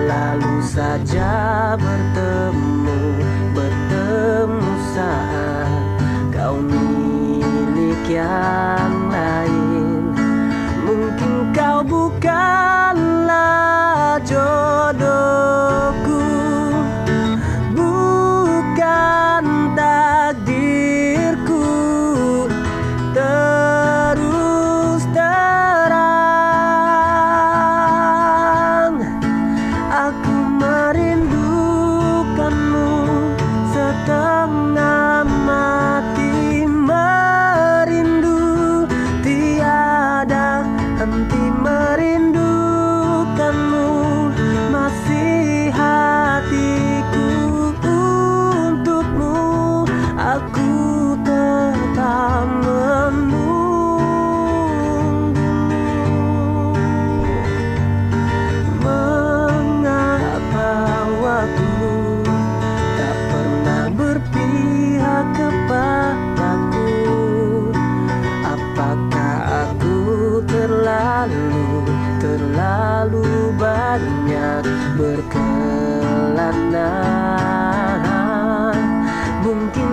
selalu saja bertemu saat kau milik yang lain. Mungkin kau bukanlah jodohku, bukan takdirku. Terus terang, aku merindukanmu setengah mati, merindu tiada henti merindukanmu. Masih hatiku untukmu, aku tetap mengapa waktu tak pernah berpihak kepadaku? Apakah aku terlalu banyak berkelana? Mungkin